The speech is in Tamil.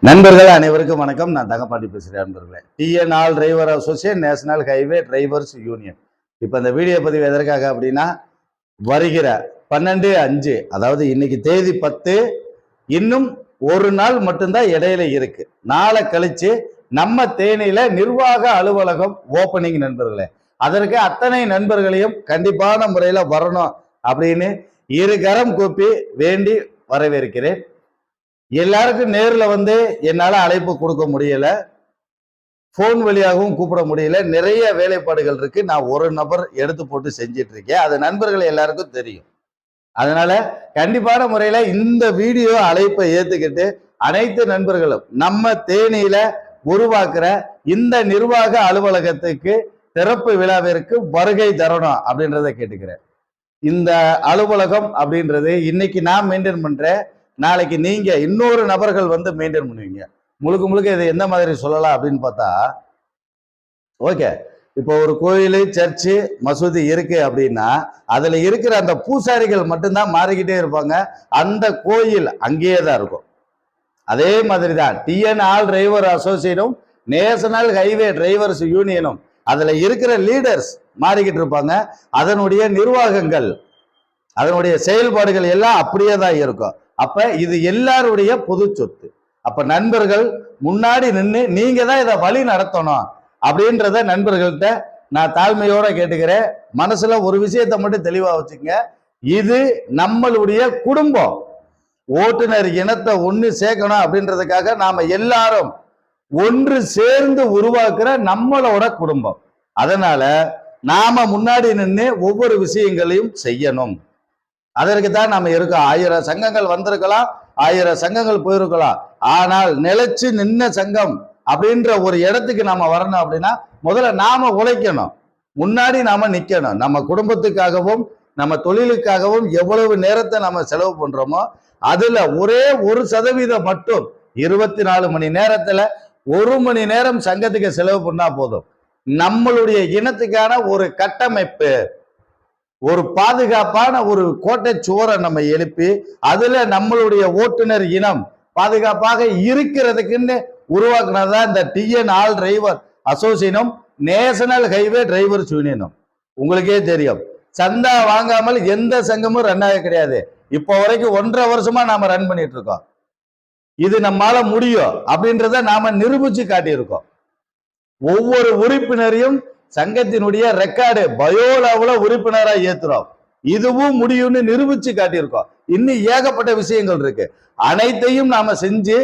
நண்பர்கள் அனைவருக்கும் வணக்கம். நான் தங்கப்பாண்டி பேசுகிறேன். நண்பர்களே, TN all driver association, national highway drivers union. இப்போ இந்த வீடியோ பதிவு எதற்காக அப்படின்னா, வருகிற 12/5, அதாவது இன்னைக்கு தேதி 10, இன்னும் ஒரு நாள் மட்டும்தான் இடையில இருக்கு. நாளை கழிச்சு நம்ம தேனியில நிர்வாக அலுவலகம் ஓப்பனிங். நண்பர்களே, அதற்கு அத்தனை நண்பர்களையும் கண்டிப்பான முறையில வரணும் அப்படின்னு இரு கரம் கூப்பி வேண்டி வரவேற்கிறேன். எல்லாருக்கும் நேரில் வந்து என்னால் அழைப்பு கொடுக்க முடியல, ஃபோன் வழியாகவும் கூப்பிட முடியல. நிறைய வேலைப்பாடுகள் இருக்கு. நான் ஒரு நபர் எடுத்து போட்டு செஞ்சிட்டு இருக்கேன். அது நண்பர்கள் எல்லாருக்கும் தெரியும். அதனால கண்டிப்பான முறையில இந்த வீடியோ அழைப்பை ஏத்துக்கிட்டு அனைத்து நண்பர்களும் நம்ம தேனியில உருவாக்குற இந்த நிர்வாக அலுவலகத்துக்கு திறப்பு விழாவிற்கு வருகை தரணும் அப்படின்றத கேட்டுக்கிறேன். இந்த அலுவலகம் அப்படின்றது இன்னைக்கு நான் மெயின்டைன் பண்றேன். நாளைக்கு நீங்க இன்னொரு நபர்கள் வந்து மெயின்டைன் பண்ணுவீங்க. முழுக்க முழுக்க இதை எந்த மாதிரி சொல்லலாம் அப்படின்னு பார்த்தா, ஓகே, இப்போ ஒரு கோயில், சர்ச்சு, மசூதி இருக்கு அப்படின்னா அதுல இருக்கிற அந்த பூசாரிகள் மட்டும்தான் மாறிக்கிட்டே இருப்பாங்க. அந்த கோயில் அங்கேயே தான் இருக்கும். அதே மாதிரி தான் டிஎன் ஆல் டிரைவர் அசோசியேஷனும் நேஷனல் ஹைவே டிரைவர்ஸ் யூனியனும் அதுல இருக்கிற லீடர்ஸ் மாறிக்கிட்டு இருப்பாங்க. அதனுடைய நிர்வாகங்கள், அதனுடைய செயல்பாடுகள் எல்லாம் அப்படியே தான் இருக்கும். அப்ப இது எல்லாருடைய பொது சொத்து. அப்ப நண்பர்கள் முன்னாடி நின்று நீங்க தான் இதை வழி நடத்தணும் அப்படின்றத நண்பர்கள்ட்ட நான் தாழ்மையோட கேட்டுக்கிறேன். மனசுல ஒரு விஷயத்தை மட்டும் தெளிவா வச்சுங்க, இது நம்மளுடைய குடும்பம். ஓட்டுநர் இனத்தை ஒண்ணு சேர்க்கணும் அப்படின்றதுக்காக நாம எல்லாரும் ஒன்று சேர்ந்து உருவாக்குற நம்மளோட குடும்பம். அதனால நாம முன்னாடி நின்று ஒவ்வொரு விஷயங்களையும் செய்யணும். அதற்கு தான் நம்ம இருக்கோம். 1000 சங்கங்கள் வந்திருக்கலாம், 1000 சங்கங்கள் போயிருக்கலாம். ஆனால் நிலைச்சு நின்ன சங்கம் அப்படின்ற ஒரு இடத்துக்கு நாம வரணும் அப்படின்னா முதல்ல நாம உழைக்கணும், முன்னாடி நாம நிக்கணும். நம்ம குடும்பத்துக்காகவும் நம்ம தொழிலுக்காகவும் எவ்வளவு நேரத்தை நம்ம செலவு பண்றோமோ அதுல ஒரே 1% மட்டும் 24 மணி நேரத்துல 1 மணி நேரம் சங்கத்துக்கு செலவு பண்ணா போதும். நம்மளுடைய இனத்துக்கான ஒரு கட்டமைப்பு, ஒரு பாதுகாப்பான ஒரு கோட்டை சுவரை நம்ம எழுப்பி அதுல நம்மளுடைய ஓட்டுநர் இனம் பாதுகாப்பாக இருக்கிறதுக்குன்னு உருவாக்குனதுதான் இந்த டிஎன் ஆல் டிரைவர் அசோசியேஷனும் நேஷனல் ஹைவே டிரைவர்ஸ் யூனியனும். உங்களுக்கே தெரியும், சந்தா வாங்காமல் எந்த சங்கமும் ரன் ஆக கிடையாது. இப்போ வரைக்கும் 1.5 வருஷமா நாம ரன் பண்ணிட்டு இருக்கோம். இது நம்மால முடியும் அப்படின்றத நாம நிரூபிச்சு காட்டியிருக்கோம். ஒவ்வொரு உறுப்பினரையும் சங்கத்தினுடைய ரெக்கார்டு பயோலாவுல உறுப்பினரா ஏத்துறோம். இதுவும் முடியும்னு நிரூபிச்சு காட்டியிருக்கோம். இன்னும் ஏகப்பட்ட விஷயங்கள் இருக்கு. அனைத்தையும் நாம செஞ்சு